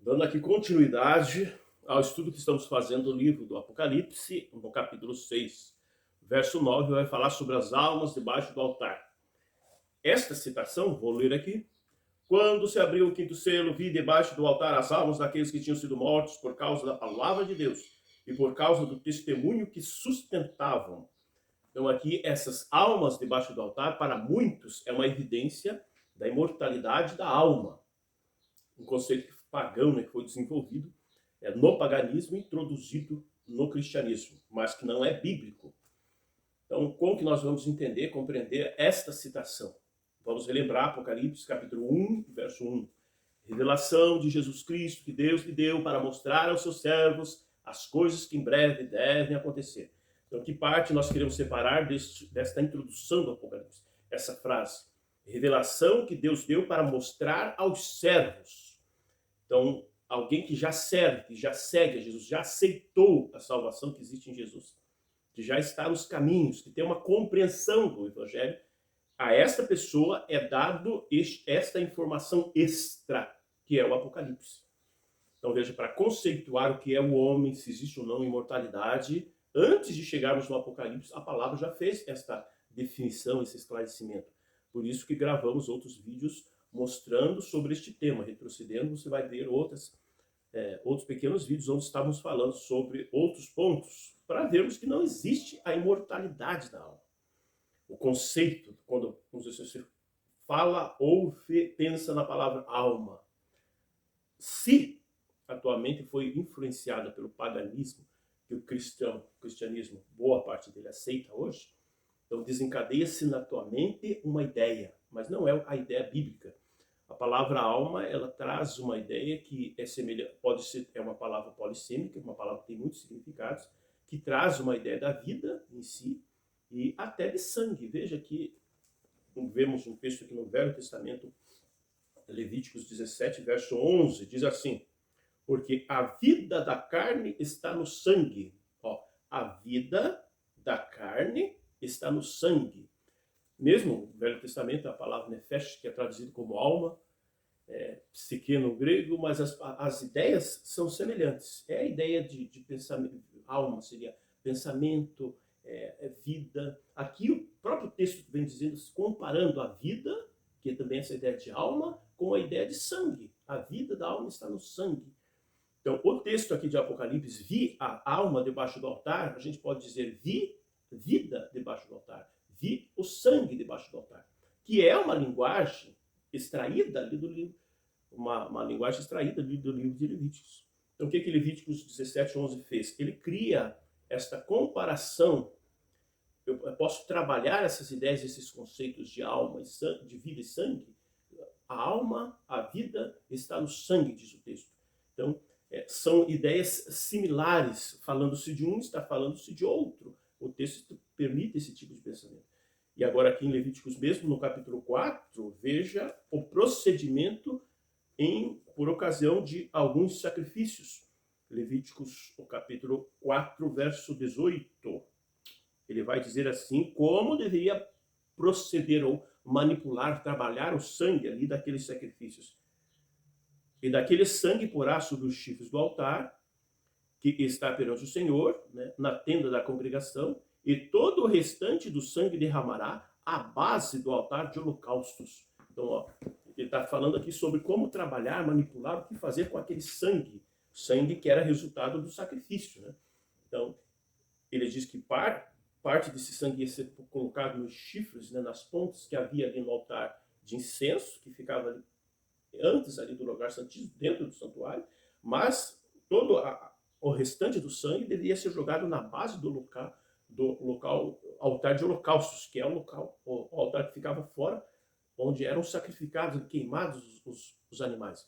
Dando aqui continuidade ao estudo que estamos fazendo do livro do Apocalipse, no capítulo 6, verso 9, vai falar sobre as almas debaixo do altar. Esta citação, vou ler aqui. Quando se abriu o quinto selo, vi debaixo do altar as almas daqueles que tinham sido mortos por causa da palavra de Deus e por causa do testemunho que sustentavam. Então aqui, essas almas debaixo do altar, para muitos, é uma evidência da imortalidade da alma. Um conceito pagão, né, que foi desenvolvido no paganismo e introduzido no cristianismo, mas que não é bíblico. Então, como que nós vamos entender, compreender esta citação? Vamos relembrar Apocalipse, capítulo 1, verso 1. Revelação de Jesus Cristo que Deus lhe deu para mostrar aos seus servos as coisas que em breve devem acontecer. Então, que parte nós queremos separar desta introdução do Apocalipse? Essa frase, revelação que Deus deu para mostrar aos servos. Então, alguém que já serve, que já segue a Jesus, já aceitou a salvação que existe em Jesus, que já está nos caminhos, que tem uma compreensão do Evangelho, a esta pessoa é dado esta informação extra, que é o Apocalipse. Então veja, para conceituar o que é o homem, se existe ou não imortalidade, antes de chegarmos no Apocalipse, a palavra já fez esta definição, esse esclarecimento. Por isso que gravamos outros vídeos mostrando sobre este tema. Retrocedendo, você vai ver outros pequenos vídeos onde estávamos falando sobre outros pontos, para vermos que não existe a imortalidade da alma. O conceito, quando você fala ou pensa na palavra alma, se atualmente foi influenciada pelo paganismo, que o cristianismo, boa parte dele aceita hoje, então desencadeia-se na tua mente uma ideia, mas não é a ideia bíblica. A palavra alma, ela traz uma ideia que é semelhante, é uma palavra polissêmica, uma palavra que tem muitos significados, que traz uma ideia da vida em si e até de sangue. Veja que vemos um texto aqui no Velho Testamento, Levíticos 17, verso 11, diz assim: porque a vida da carne está no sangue. A vida da carne está no sangue. Mesmo no Velho Testamento, a palavra nefesh, que é traduzido como alma, psique no grego, mas as ideias são semelhantes. É a ideia de pensamento, alma seria pensamento, vida. Aqui o próprio texto vem dizendo, comparando a vida, que é também essa ideia de alma, com a ideia de sangue. A vida da alma está no sangue. Então, o texto aqui de Apocalipse, vi a alma debaixo do altar, a gente pode dizer vi vida debaixo do altar, vi o sangue debaixo do altar, que é uma linguagem extraída ali do livro, uma linguagem extraída ali do livro de Levíticos. Então, o que Levíticos 17, 11 fez? Ele cria esta comparação. Eu posso trabalhar essas ideias, esses conceitos de alma, de vida e sangue. A alma, a vida está no sangue, diz o texto. Então, são ideias similares. Falando-se de um, está falando-se de outro. O texto permite esse tipo de pensamento. E agora aqui em Levíticos mesmo, no capítulo 4, veja o procedimento por ocasião de alguns sacrifícios. Levíticos, o capítulo 4, verso 18. Ele vai dizer assim, como deveria proceder ou manipular, trabalhar o sangue ali daqueles sacrifícios. E daquele sangue porá sobre os chifres do altar, que está perante o Senhor, né, na tenda da congregação, e todo o restante do sangue derramará à base do altar de holocaustos. Então, ele está falando aqui sobre como trabalhar, manipular, o que fazer com aquele sangue que era resultado do sacrifício. Né? Então, ele diz que parte desse sangue ia ser colocado nos chifres, né, nas pontas que havia ali no altar de incenso, que ficava ali antes ali do lugar santíssimo, dentro do santuário, mas todo o restante do sangue deveria ser jogado na base do local altar de holocaustos, que é o altar que ficava fora, onde eram sacrificados e queimados os animais.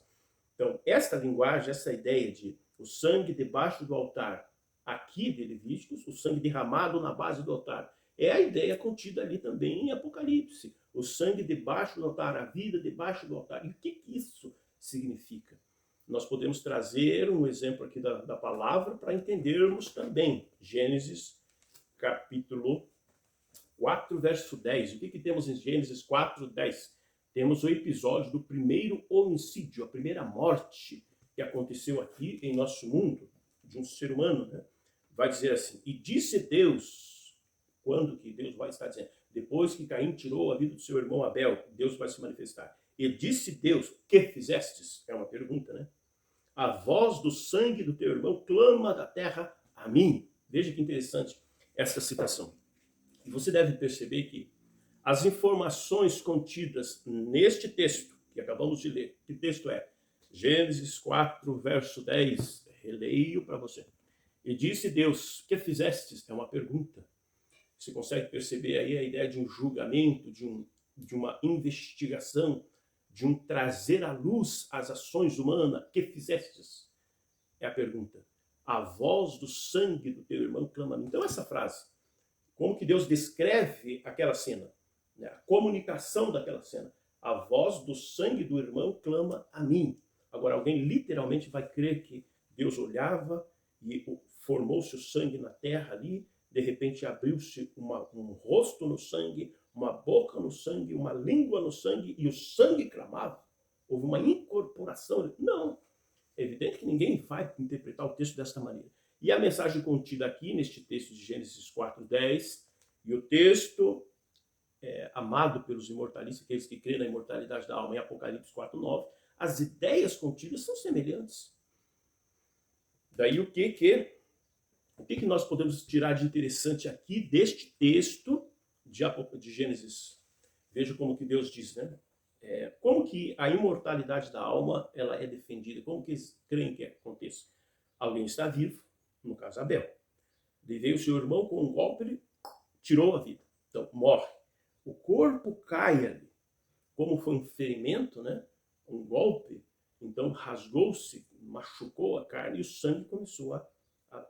Então, esta linguagem, essa ideia de o sangue debaixo do altar, aqui de Levíticos, o sangue derramado na base do altar, é a ideia contida ali também em Apocalipse. O sangue debaixo do altar, a vida debaixo do altar. E o que isso significa? Nós podemos trazer um exemplo aqui da palavra para entendermos também. Gênesis, capítulo 4, verso 10. O que temos em Gênesis 4, 10? Temos o episódio do primeiro homicídio, a primeira morte que aconteceu aqui em nosso mundo, de um ser humano, né? Vai dizer assim, e disse Deus, quando que Deus vai estar dizendo? Depois que Caim tirou a vida do seu irmão Abel, Deus vai se manifestar. E disse Deus, que fizestes? É uma pergunta, né? A voz do sangue do teu irmão clama da terra a mim. Veja que interessante essa citação. E você deve perceber que as informações contidas neste texto, que acabamos de ler, que texto é? Gênesis 4, verso 10. Releio para você. E disse Deus, que fizestes? É uma pergunta. Você consegue perceber aí a ideia de um julgamento, de uma investigação, de um trazer à luz as ações humanas. Que fizestes? É a pergunta. A voz do sangue do teu irmão clama a mim. Então essa frase, como que Deus descreve aquela cena, né? A comunicação daquela cena. A voz do sangue do irmão clama a mim. Agora, alguém literalmente vai crer que Deus olhava e formou-se o sangue na terra ali, de repente abriu-se um rosto no sangue, uma boca no sangue, uma língua no sangue, e o sangue clamava. Houve uma incorporação. Não, é evidente que ninguém vai interpretar o texto desta maneira. E a mensagem contida aqui, neste texto de Gênesis 4:10, e o texto amado pelos imortalistas, aqueles que creem na imortalidade da alma, em Apocalipse 4:9, as ideias contidas são semelhantes. Daí o que nós podemos tirar de interessante aqui deste texto de Gênesis? Veja como que Deus diz, né? Como que a imortalidade da alma ela é defendida? Como que eles creem que aconteça? Alguém está vivo, no caso Abel. Daí veio o seu irmão com um golpe, ele tirou a vida. Então, morre. O corpo cai ali. Como foi um ferimento, né? Um golpe, então rasgou-se, machucou a carne e o sangue começou a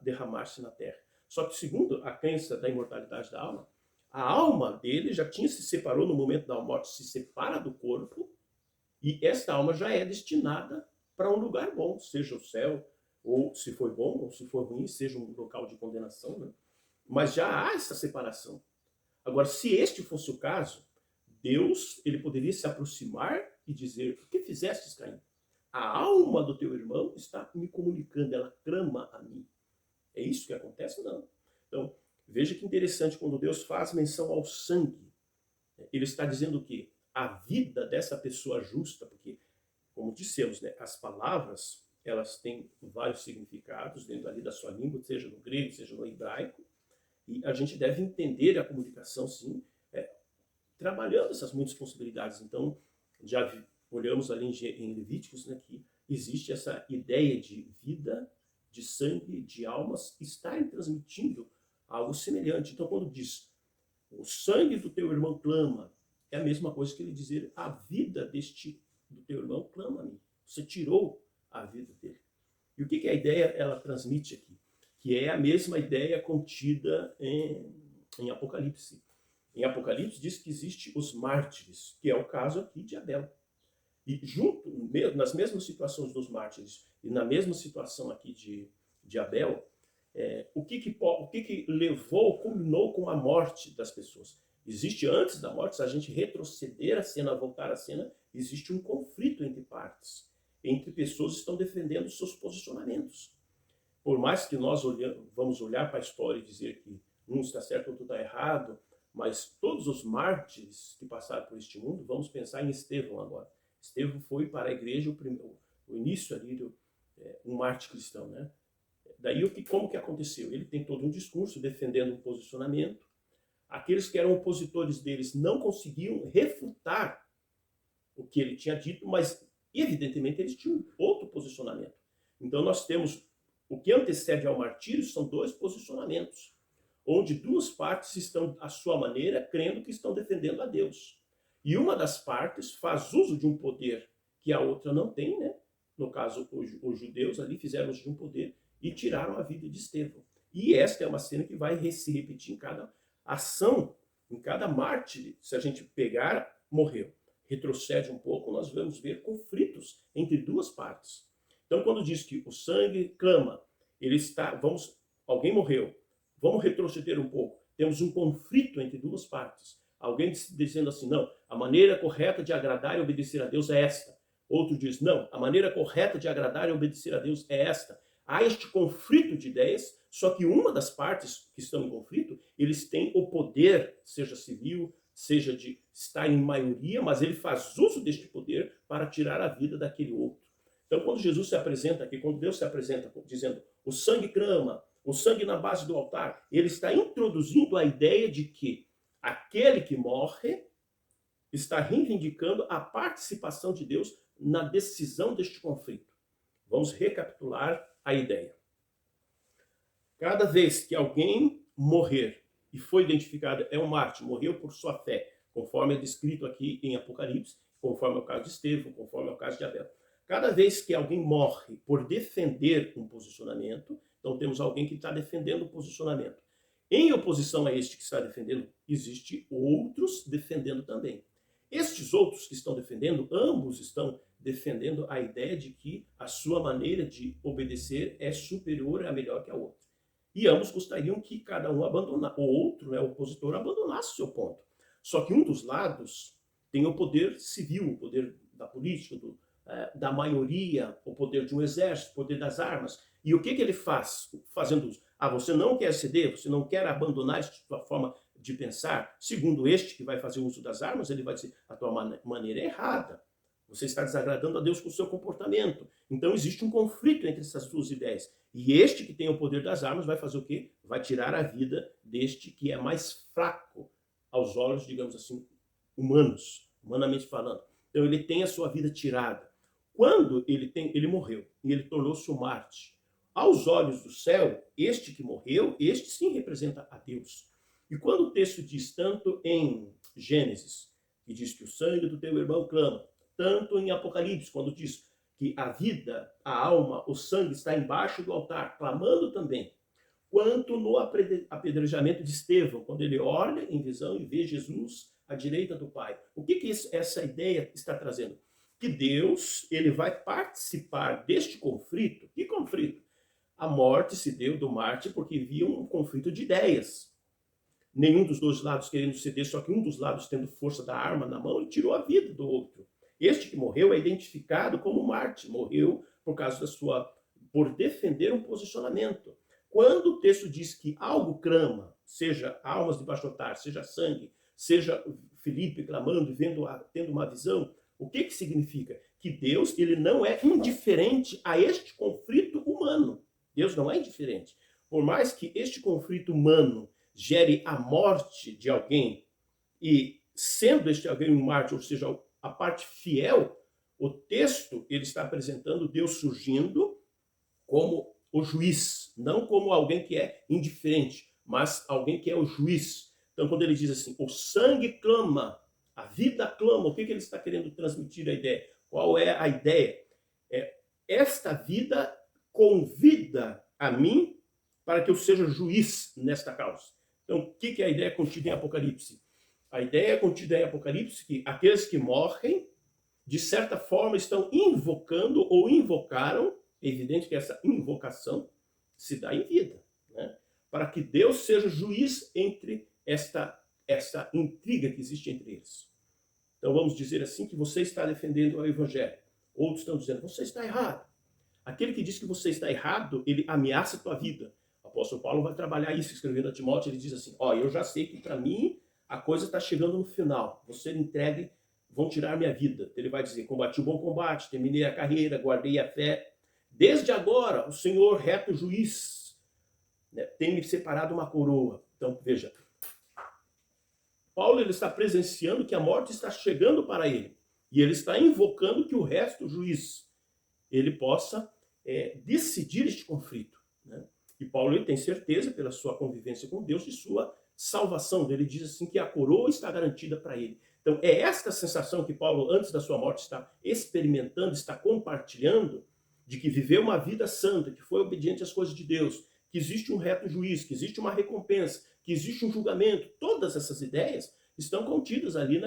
derramar-se na terra. Só que, segundo a crença da imortalidade da alma, a alma dele já tinha se separou no momento da morte, se separa do corpo, e esta alma já é destinada para um lugar bom, seja o céu, ou se for bom, ou se for ruim, seja um local de condenação, né? Mas já há essa separação. Agora, se este fosse o caso, Deus ele poderia se aproximar e dizer, o que fizestes, Caim? A alma do teu irmão está me comunicando, ela clama a mim. É isso que acontece? Não. Então, veja que interessante, quando Deus faz menção ao sangue, ele está dizendo o quê? A vida dessa pessoa justa, porque, como dissemos, né, as palavras, elas têm vários significados dentro ali da sua língua, seja no grego, seja no hebraico, e a gente deve entender a comunicação, sim, trabalhando essas muitas possibilidades. Então, já olhamos ali em Levíticos, né, que existe essa ideia de vida, de sangue, de almas, estarem transmitindo algo semelhante. Então, quando diz, o sangue do teu irmão clama, é a mesma coisa que ele dizer, a vida do teu irmão clama a mim. Você tirou a vida dele. E o que a ideia ela transmite aqui? Que é a mesma ideia contida em Apocalipse. Em Apocalipse diz que existe os mártires, que é o caso aqui de Abel. E junto, nas mesmas situações dos mártires e na mesma situação aqui de Abel, o que levou, culminou com a morte das pessoas? Existe antes da morte, se a gente retroceder a cena, voltar a cena, existe um conflito entre partes, entre pessoas que estão defendendo seus posicionamentos. Por mais que nós vamos olhar para a história e dizer que um está certo, outro está errado, mas todos os mártires que passaram por este mundo, vamos pensar em Estevão agora. Estevão foi para a igreja o início ali, um mártir cristão, né? Daí como que aconteceu? Ele tem todo um discurso defendendo um posicionamento. Aqueles que eram opositores deles não conseguiam refutar o que ele tinha dito, mas evidentemente eles tinham outro posicionamento. Então nós temos o que antecede ao martírio são dois posicionamentos, onde duas partes estão, à sua maneira, crendo que estão defendendo a Deus. E uma das partes faz uso de um poder que a outra não tem, né? No caso, os judeus ali fizeram uso de um poder e tiraram a vida de Estevão. E esta é uma cena que vai se repetir em cada ação, em cada mártir. Se a gente pegar, morreu. Retrocede um pouco, nós vamos ver conflitos entre duas partes. Então, quando diz que o sangue clama, alguém morreu, vamos retroceder um pouco. Temos um conflito entre duas partes. Alguém dizendo assim, não, a maneira correta de agradar e obedecer a Deus é esta. Outro diz, não, a maneira correta de agradar e obedecer a Deus é esta. Há este conflito de ideias, só que uma das partes que estão em conflito, eles têm o poder, seja civil, seja de estar em maioria, mas ele faz uso deste poder para tirar a vida daquele outro. Então, quando Jesus se apresenta aqui, quando Deus se apresenta dizendo o sangue clama, o sangue na base do altar, ele está introduzindo a ideia de que aquele que morre está reivindicando a participação de Deus na decisão deste conflito. Vamos recapitular a ideia. Cada vez que alguém morrer e foi identificado, é um mártir, morreu por sua fé, conforme é descrito aqui em Apocalipse, conforme é o caso de Estevão, conforme é o caso de Abel. Cada vez que alguém morre por defender um posicionamento, então temos alguém que está defendendo o posicionamento. Em oposição a este que está defendendo, existe outros defendendo também. Estes outros que estão defendendo, ambos estão defendendo a ideia de que a sua maneira de obedecer é superior, é melhor que a outra. E ambos gostariam que cada um abandonasse, o outro, o opositor, abandonasse o seu ponto. Só que um dos lados tem o poder civil, o poder da política, da maioria, o poder de um exército, o poder das armas. E o que ele faz fazendo isso? Você não quer ceder, você não quer abandonar esta sua forma de pensar. Segundo este que vai fazer uso das armas, ele vai dizer, a tua maneira é errada. Você está desagradando a Deus com o seu comportamento. Então existe um conflito entre essas duas ideias. E este que tem o poder das armas vai fazer o quê? Vai tirar a vida deste que é mais fraco aos olhos, digamos assim, humanos, humanamente falando. Então ele tem a sua vida tirada. Quando ele morreu e ele tornou-se um mártir, aos olhos do céu, este que morreu, este sim representa a Deus. E quando o texto diz, tanto em Gênesis, que diz que o sangue do teu irmão clama, tanto em Apocalipse, quando diz que a vida, a alma, o sangue está embaixo do altar, clamando também, quanto no apedrejamento de Estevão, quando ele olha em visão e vê Jesus à direita do Pai. O que essa ideia está trazendo? Que Deus ele vai participar deste conflito. Que conflito? A morte se deu do mártir porque havia um conflito de ideias. Nenhum dos dois lados querendo ceder, só que um dos lados tendo força da arma na mão e tirou a vida do outro. Este que morreu é identificado como mártir, morreu por causa por defender um posicionamento. Quando o texto diz que algo clama, seja almas debaixo do altar, seja sangue, seja Filipe clamando e tendo uma visão, o que significa? Que Deus ele não é indiferente a este conflito humano. Deus não é indiferente. Por mais que este conflito humano gere a morte de alguém, e sendo este alguém um mártir, ou seja, a parte fiel, o texto ele está apresentando Deus surgindo como o juiz, não como alguém que é indiferente, mas alguém que é o juiz. Então, quando ele diz assim, o sangue clama, a vida clama, o que ele está querendo transmitir a ideia? Qual é a ideia? Esta vida convida a mim para que eu seja juiz nesta causa. Então, o que é a ideia contida em Apocalipse? A ideia contida em Apocalipse que aqueles que morrem, de certa forma, estão invocando ou invocaram, é evidente que essa invocação se dá em vida, né? Para que Deus seja juiz entre esta intriga que existe entre eles. Então vamos dizer assim que você está defendendo o evangelho. Outros estão dizendo, você está errado. Aquele que diz que você está errado, ele ameaça a tua vida. O apóstolo Paulo vai trabalhar isso, escrevendo a Timóteo, ele diz assim, eu já sei que para mim a coisa está chegando no final. Você me entregue, vão tirar minha vida. Ele vai dizer, combati o bom combate, terminei a carreira, guardei a fé. Desde agora, o Senhor, reto juiz, tem me separado uma coroa. Então, veja, Paulo ele está presenciando que a morte está chegando para ele. E ele está invocando que o resto, juiz, ele possa decidir este conflito, né? E Paulo ele tem certeza, pela sua convivência com Deus, de sua salvação. Ele diz assim que a coroa está garantida para ele. Então, é esta sensação que Paulo, antes da sua morte, está experimentando, está compartilhando, de que viveu uma vida santa, que foi obediente às coisas de Deus, que existe um reto juiz, que existe uma recompensa, que existe um julgamento. Todas essas ideias estão contidas ali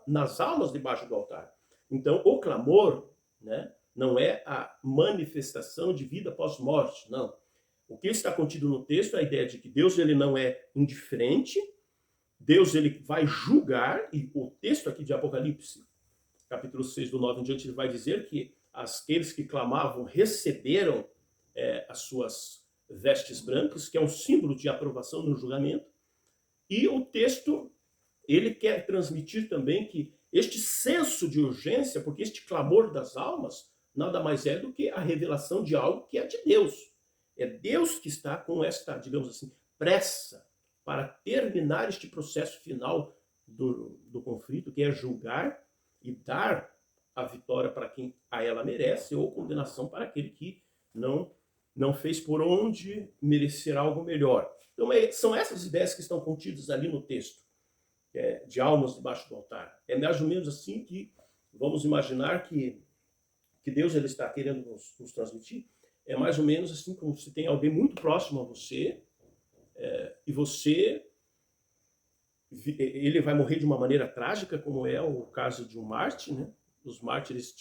nas almas debaixo do altar. Então, o clamor, né, não é a manifestação de vida pós-morte, não. O que está contido no texto é a ideia de que Deus ele não é indiferente, Deus ele vai julgar, e o texto aqui de Apocalipse, capítulo 6, do 9 em diante, ele vai dizer que aqueles que clamavam receberam as suas vestes brancas, que é um símbolo de aprovação no julgamento. E o texto, ele quer transmitir também que este senso de urgência, porque este clamor das almas, nada mais é do que a revelação de algo que é de Deus. É Deus que está com esta, digamos assim, pressa para terminar este processo final do conflito, que é julgar e dar a vitória para quem a ela merece, ou condenação para aquele que não fez por onde merecer algo melhor. Então, são essas ideias que estão contidas ali no texto, de almas debaixo do altar. É mais ou menos assim que vamos imaginar que Deus ele está querendo nos transmitir. É mais ou menos assim como se tem alguém muito próximo a você, e ele vai morrer de uma maneira trágica, como é o caso de um mártir, né? Os mártires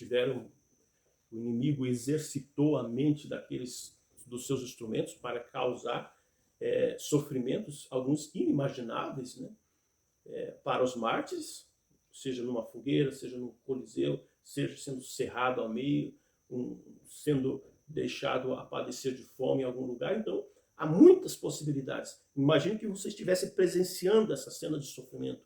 o inimigo exercitou a mente dos seus instrumentos para causar sofrimentos, alguns inimagináveis, né? Para os mártires, seja numa fogueira, seja no coliseu, seja sendo cerrado ao meio, sendo deixado a padecer de fome em algum lugar. Então, há muitas possibilidades. Imagine que você estivesse presenciando essa cena de sofrimento.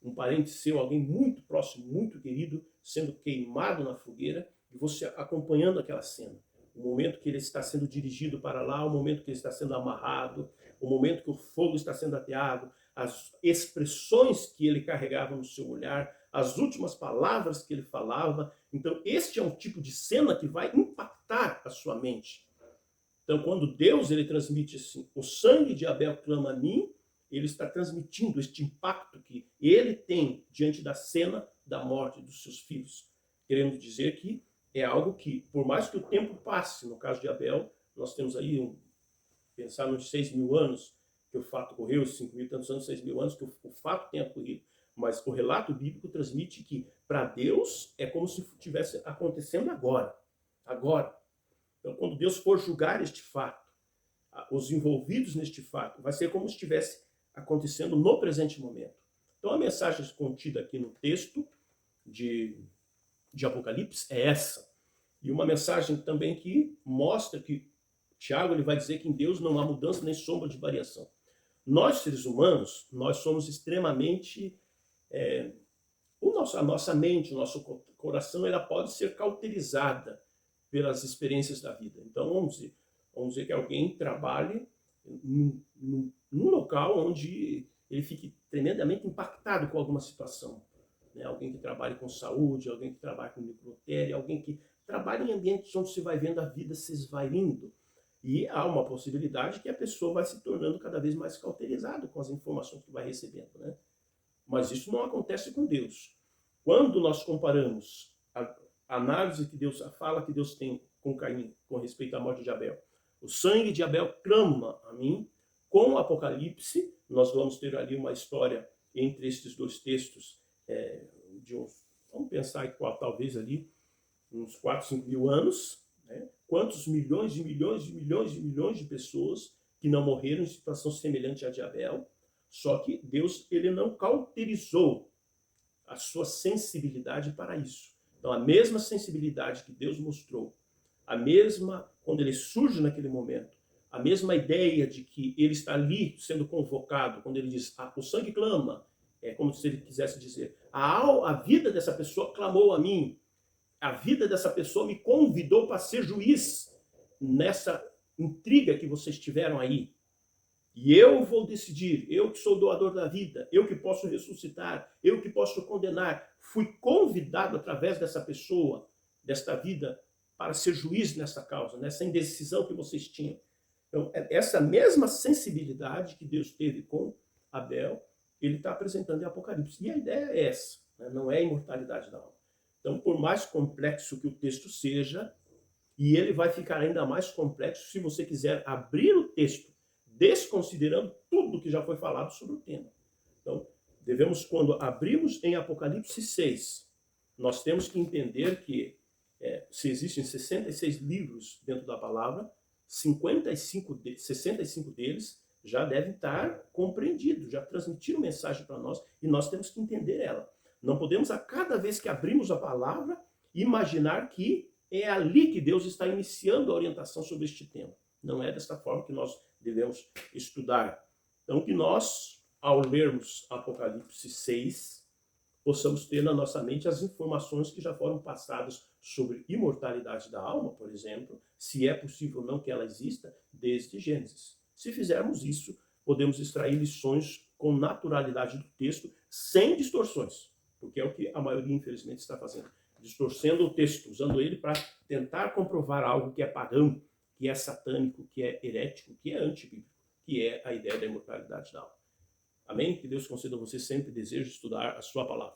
Um parente seu, alguém muito próximo, muito querido, sendo queimado na fogueira, e você acompanhando aquela cena. O momento que ele está sendo dirigido para lá, o momento que ele está sendo amarrado, o momento que o fogo está sendo ateado, as expressões que ele carregava no seu olhar, as últimas palavras que ele falava. Então, este é um tipo de cena que vai impactar a sua mente. Então, quando Deus ele transmite assim, o sangue de Abel clama a mim, ele está transmitindo este impacto que ele tem diante da cena da morte dos seus filhos. Querendo dizer que é algo que, por mais que o tempo passe, no caso de Abel, nós temos aí, pensar nos 6.000 anos que o fato ocorreu, 5.000 e tantos anos, 6.000 anos que o fato tenha ocorrido. Mas o relato bíblico transmite que, para Deus, é como se estivesse acontecendo agora. Agora. Então, quando Deus for julgar este fato, os envolvidos neste fato, vai ser como se estivesse acontecendo no presente momento. Então, a mensagem contida aqui no texto de Apocalipse é essa. E uma mensagem também que mostra que Tiago ele vai dizer que em Deus não há mudança nem sombra de variação. Nós, seres humanos, nós somos extremamente... a nossa mente, o nosso coração, ela pode ser cauterizada pelas experiências da vida. Então, vamos dizer que alguém trabalhe num local onde ele fique tremendamente impactado com alguma situação. Né? Alguém que trabalhe com saúde, alguém que trabalhe com necrotério, alguém que trabalhe em ambientes onde se vai vendo a vida se esvairindo. E há uma possibilidade que a pessoa vai se tornando cada vez mais cauterizada com as informações que vai recebendo. Né? Mas isso não acontece com Deus. Quando nós comparamos a análise que Deus, a fala que Deus tem com Caim com respeito à morte de Abel, o sangue de Abel clama a mim, com o Apocalipse, nós vamos ter ali uma história entre estes dois textos vamos pensar em talvez ali uns 4, 5 mil anos, né? Quantos milhões e milhões e milhões e milhões de pessoas que não morreram em situação semelhante à de Abel, só que Deus ele não cauterizou a sua sensibilidade para isso. Então, a mesma sensibilidade que Deus mostrou, a mesma, quando ele surge naquele momento, a mesma ideia de que ele está ali sendo convocado, quando ele diz, o sangue clama, é como se ele quisesse dizer, a vida dessa pessoa clamou a mim, a vida dessa pessoa me convidou para ser juiz nessa intriga que vocês tiveram aí. E eu vou decidir, eu que sou doador da vida, eu que posso ressuscitar, eu que posso condenar. Fui convidado através dessa pessoa, desta vida, para ser juiz nessa causa, nessa indecisão que vocês tinham. Então, essa mesma sensibilidade que Deus teve com Abel, ele está apresentando em Apocalipse. E a ideia é essa, né? Não é a imortalidade da alma. Então, por mais complexo que o texto seja, e ele vai ficar ainda mais complexo se você quiser abrir o texto, desconsiderando tudo que já foi falado sobre o tema. Então, quando abrimos em Apocalipse 6, nós temos que entender que se existem 66 livros dentro da palavra, 65 deles já devem estar compreendidos, já transmitiram mensagem para nós, e nós temos que entender ela. Não podemos, a cada vez que abrimos a palavra, imaginar que é ali que Deus está iniciando a orientação sobre este tema. Não é desta forma que nós devemos estudar. Então, que nós, ao lermos Apocalipse 6, possamos ter na nossa mente as informações que já foram passadas sobre imortalidade da alma, por exemplo, se é possível ou não que ela exista, desde Gênesis. Se fizermos isso, podemos extrair lições com naturalidade do texto, sem distorções, porque é o que a maioria, infelizmente, está fazendo. Distorcendo o texto, usando ele para tentar comprovar algo que é pagão, que é satânico, que é herético, que é antibíblico, que é a ideia da imortalidade da alma. Amém? Que Deus conceda a você sempre desejo de estudar a sua palavra.